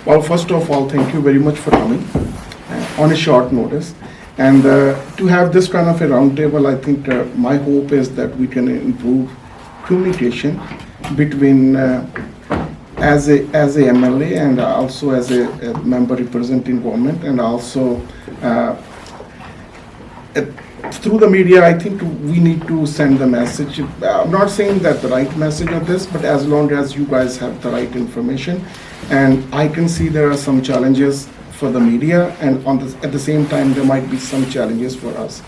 Well, first of all, thank you very much for coming on a short notice. And to have this kind of a roundtable, I think my hope is that we can improve communication between as a MLA and also as a member representing government, and also uh, through the media. I think we need to send the message. I'm not saying that the right message of this, but as long as you guys have the right information, and I can see there are some challenges for the media, and at the same time there might be some challenges for us.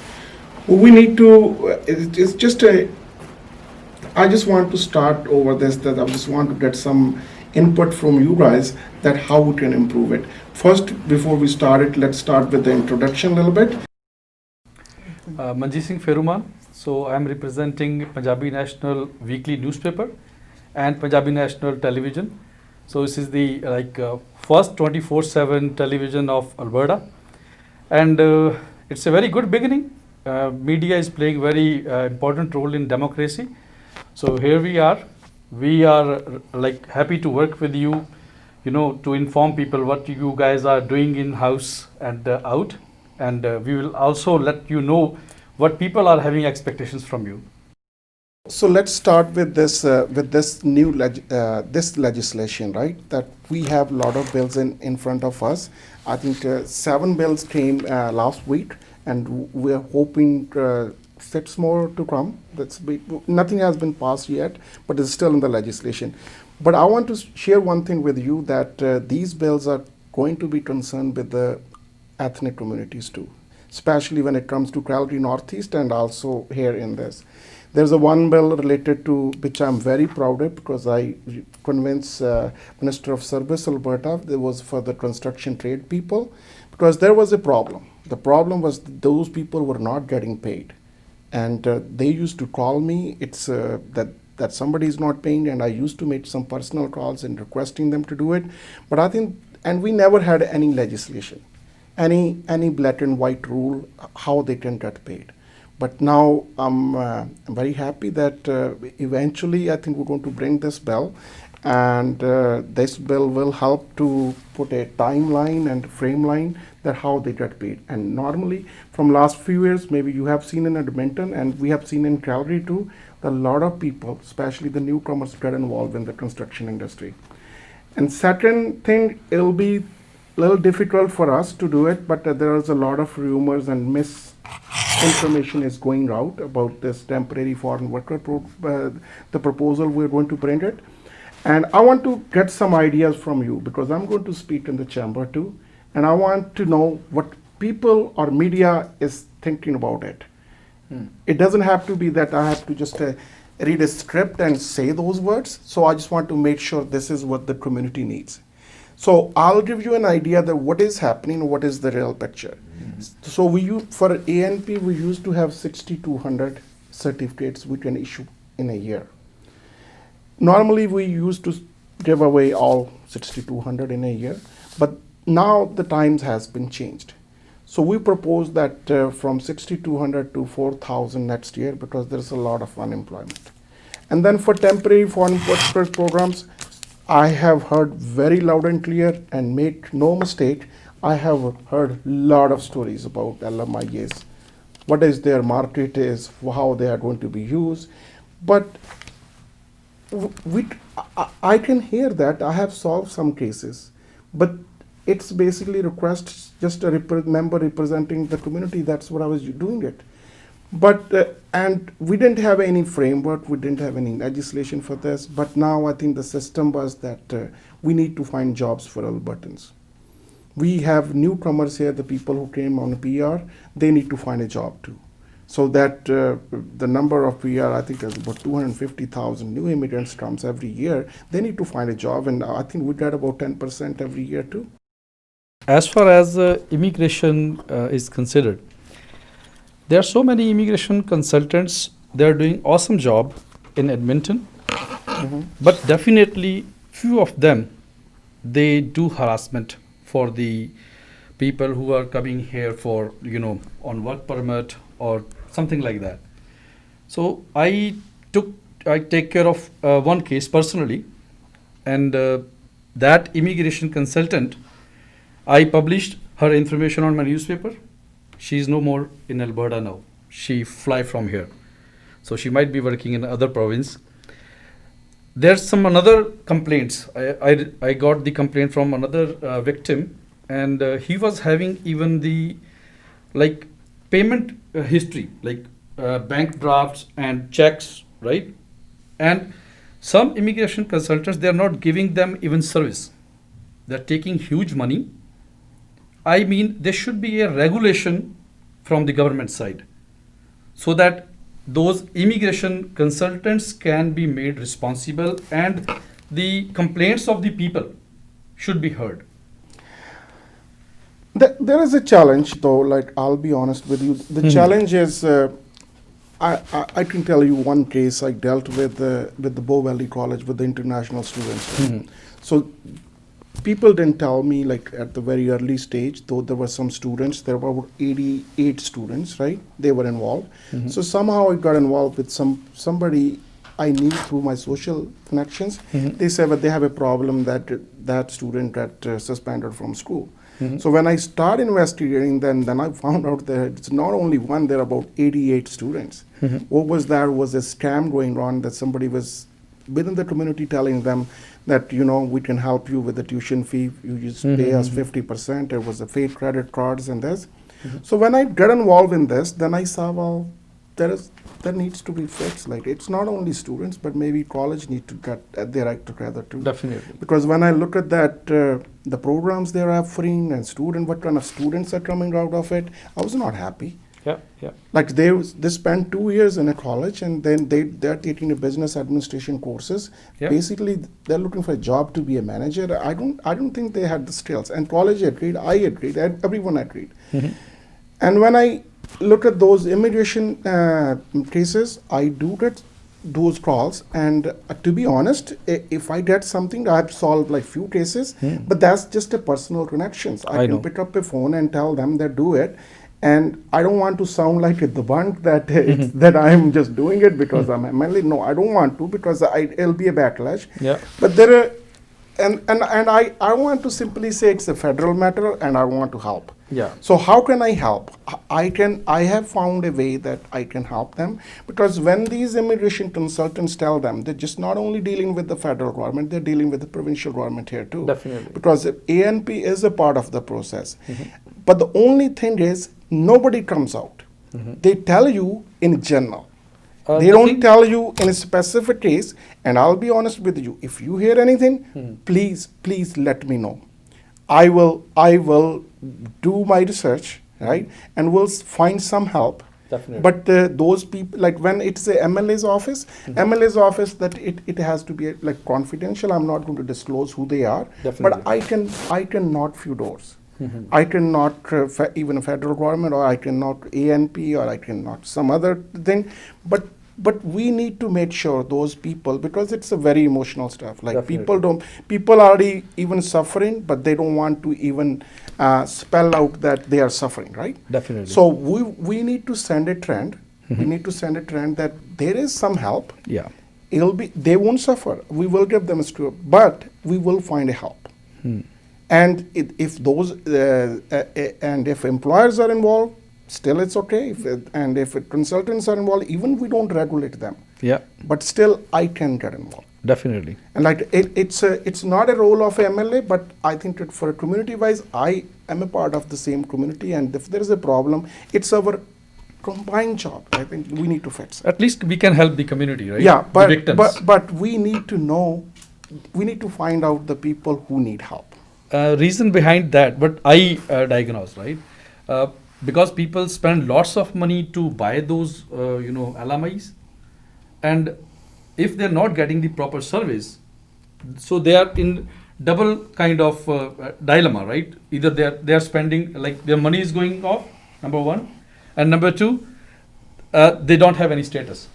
We need to. It's just a. I just want to start over this. That I just want to get some input from you guys that how we can improve it. First, before we start it, let's start with the introduction a little bit. Manjeet Singh Feruman. So I'm representing Punjabi National Weekly newspaper and Punjabi National Television. So this is the first 24/7 television of Alberta, and it's a very good beginning. Media is playing very important role in democracy. So here we are. We are happy to work with you, to inform people what you guys are doing in house and out, and we will also let you know what people are having expectations from you. So let's start with this new this legislation, right? That we have a lot of bills in front of us. I think 7 bills came last week, and we're hoping 6 more to come. Nothing has been passed yet, but it's still in the legislation. But I want to share one thing with you, that these bills are going to be concerned with the ethnic communities too, especially when it comes to Calgary Northeast and also here in this. There's a one bill related to which I'm very proud of, because I convinced Minister of Service Alberta. There was for the construction trade people, because there was a problem. The problem was those people were not getting paid, and they used to call me. It's that somebody is not paying, and I used to make some personal calls and requesting them to do it. But I think, and we never had any legislation, any black and white rule how they can get paid. But now I'm very happy that eventually I think we're going to bring this bill, and this bill will help to put a timeline and frame line that how they get paid. And normally from last few years, maybe you have seen in Edmonton and we have seen in Calgary too, a lot of people, especially the newcomers, get involved in the construction industry. And second thing, it'll be a little difficult for us to do it, but there is a lot of rumors and misinformation is going out about this temporary foreign worker the proposal we're going to bring it. And I want to get some ideas from you, because I'm going to speak in the chamber too, and I want to know what people or media is thinking about it. It doesn't have to be that I have to just read a script and say those words. So I just want to make sure this is what the community needs. So I'll give you an idea that what is happening, what is the real picture. So for ANP, we used to have 6,200 certificates we can issue in a year. Normally, we used to give away all 6,200 in a year, but now the times has been changed. So we propose that from 6,200 to 4,000 next year, because there's a lot of unemployment. And then for temporary foreign workers programs, I have heard very loud and clear, and make no mistake, I have heard a lot of stories about LMIAs, what is their market is, how they are going to be used. But I can hear that. I have solved some cases, but it's basically request just a member representing the community. That's what I was doing it. But and we didn't have any framework, we didn't have any legislation for this. But now I think the system was that we need to find jobs for Albertans. We have newcomers here, the people who came on PR, they need to find a job too. So that the number of PR, I think there's about 250,000 new immigrants comes every year. They need to find a job, and I think we get about 10% every year too. As far as immigration is considered, there are so many immigration consultants. They are doing awesome job in Edmonton, but definitely few of them, they do harassment for the people who are coming here for, on work permit or something like that. So I take care of one case personally, and that immigration consultant, I published her information on my newspaper. She is no more in Alberta now. She fly from here. So she might be working in other province. There's some another complaints. I got the complaint from another victim, and he was having even the like payment history, like bank drafts and checks, right? And some immigration consultants, they are not giving them even service. They're taking huge money. I mean, there should be a regulation from the government side so that those immigration consultants can be made responsible and the complaints of the people should be heard. There is a challenge, though. Like, I'll be honest with you. The challenge is, I can tell you one case I dealt with the Bow Valley College with the international students. So people didn't tell me, like, at the very early stage, though there were some students, there were about 88 students, right? They were involved. So somehow I got involved with somebody I knew through my social connections. They said that they have a problem that student got suspended from school. So when I started investigating, then I found out that it's not only one, there are about 88 students. What was there was a scam going on, that somebody was within the community telling them that, you know, we can help you with the tuition fee, you just pay us 50%. There was a fake credit cards and this. So when I got involved in this, then I saw, well, there needs to be fixed. Like, it's not only students, but maybe college need to get their act together too. Definitely. Because when I look at that, the programs they're offering and what kind of students are coming out of it, I was not happy. Yeah. Like, they spent 2 years in a college, and then they're taking a business administration courses. Basically, they're looking for a job to be a manager. I don't think they had the skills. And college agreed, I agreed, everyone agreed. And when I look at those immigration cases, I do get those calls, and to be honest, if I get something, I've solved like few cases, but that's just a personal connections. I can pick up a phone and tell them that do it. And I don't want to sound like a debunk that that I'm just doing it because I'm MLA. No, I don't want to, because it'll be a backlash. But there are, and I want to simply say it's a federal matter, and I want to help. So how can I help? I have found a way that I can help them, because when these immigration consultants tell them, they're just not only dealing with the federal government, they're dealing with the provincial government here too. Definitely. Because ANP is a part of the process. But the only thing is, nobody comes out. They tell you in general. They don't tell you in a specific case. And I'll be honest with you, if you hear anything, please let me know. I will do my research, right, and we'll find some help. Definitely. But those people, like when it's a MLA's office, MLA's office, that it has to be like confidential. I'm not going to disclose who they are. Definitely. But I can knock few doors. I can knock even a federal government, or I can knock ANP, or I can knock some other thing. But we need to make sure those people, because it's a very emotional stuff. Like, Definitely. people are already even suffering, but they don't want to even spell out that they are suffering, right? Definitely. So we need to send a trend. We need to send a trend that there is some help. They won't suffer. We will give them a scope, but we will find a help. And if employers are involved, still it's okay. If consultants are involved, even we don't regulate them. But still, I can get involved. Definitely. And like it's not a role of a MLA, but I think that for a community-wise, I am a part of the same community, and if there is a problem, it's our combined job. I think we need to fix it. At least we can help the community, right? Yeah, the victims. but we need to know, we need to find out the people who need help. Reason behind that, but I diagnose, right? Because people spend lots of money to buy those, LMIs, and if they're not getting the proper service, so they are in double kind of dilemma, right? Either they are spending, like, their money is going off, number one, and number two, they don't have any status.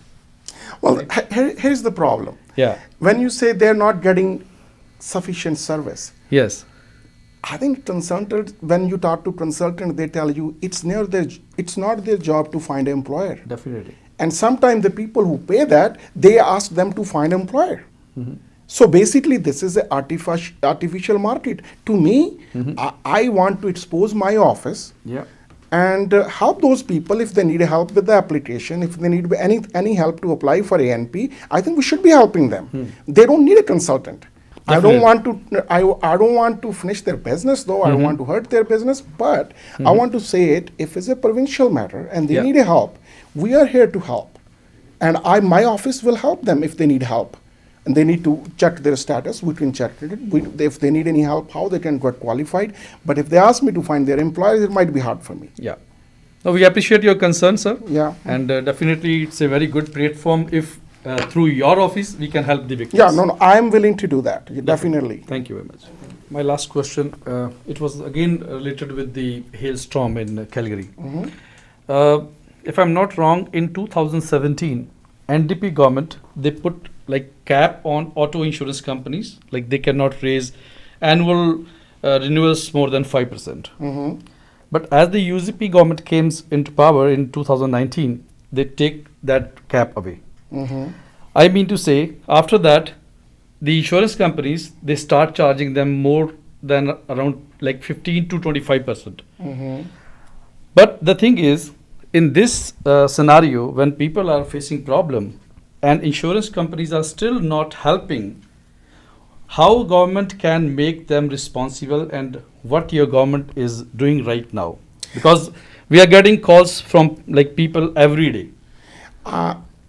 Well, here's the problem. When you say they're not getting sufficient service. I think when you talk to consultant, they tell you it's not their job to find an employer. Definitely. And sometimes the people who pay that, they ask them to find an employer. So basically, this is an artificial market. To me, I want to expose my office Yeah. and help those people if they need help with the application, if they need any help to apply for ANP. I think we should be helping them. They don't need a consultant. I don't want to. I don't want to finish their business, though. I don't want to hurt their business. But I want to say it. If it's a provincial matter and they need a help, we are here to help, and my office will help them if they need help. And they need to check their status. We can check it. If they need any help, how they can get qualified. But if they ask me to find their employees, it might be hard for me. Yeah. No, we appreciate your concern, sir. Yeah. And definitely, it's a very good platform if through your office we can help the victims. Yeah, no, I am willing to do that. Definitely. Thank you very much. My last question, it was again related with the hailstorm in Calgary. If I'm not wrong, in 2017, NDP government, they put like cap on auto insurance companies, like they cannot raise annual renewals more than 5%. But as the UZP government came into power in 2019, they take that cap away. I mean to say, after that, the insurance companies, they start charging them more than around like 15 to 25%. But the thing is, in this scenario, when people are facing problem and insurance companies are still not helping, how government can make them responsible and what your government is doing right now? Because we are getting calls from like people every day.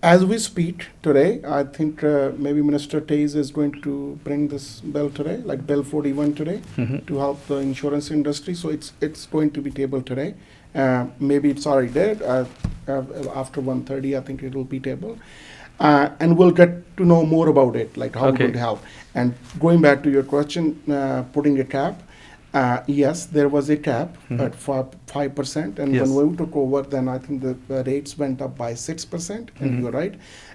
As we speak today, I think maybe Minister Taze is going to bring this bill today, like Bill 41 today, to help the insurance industry. So it's going to be tabled today. Maybe it's already there. After 1:30, I think it will be tabled. And we'll get to know more about it, like how it would help. And going back to your question, putting a cap, yes, there was a cap at 5%, and when we took over, then I think the rates went up by 6%, and you're right.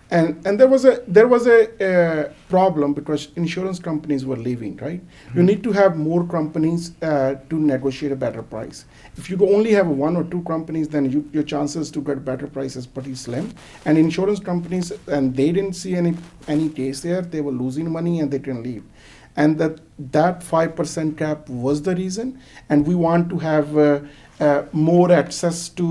And there was a problem because insurance companies were leaving, right? You need to have more companies to negotiate a better price. If you only have one or two companies, then your chances to get better price is pretty slim. And insurance companies, and they didn't see any case there. They were losing money and they didn't leave. And that 5% cap was the reason. And we want to have more access to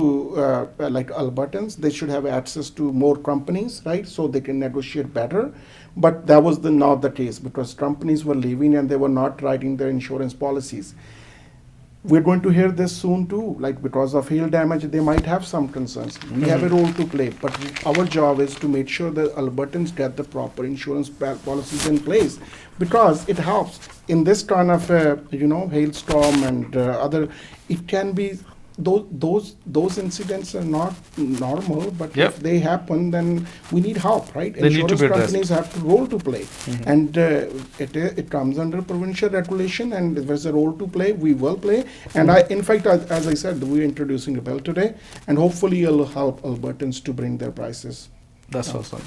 like Albertans. They should have access to more companies, right? So they can negotiate better. But that was not the case because companies were leaving and they were not writing their insurance policies. We're going to hear this soon too, like because of hail damage, they might have some concerns. We have a role to play, but our job is to make sure that Albertans get the proper insurance policies in place because it helps in this kind of, hailstorm and other, it can be, those incidents are not normal, but if they happen, then we need help, right? They need to be addressed. Companies have a role to play, and it comes under provincial regulation, and if there's a role to play, we will play. And in fact, as I said, we're introducing a bill today, and hopefully it'll help Albertans to bring their prices. That's awesome.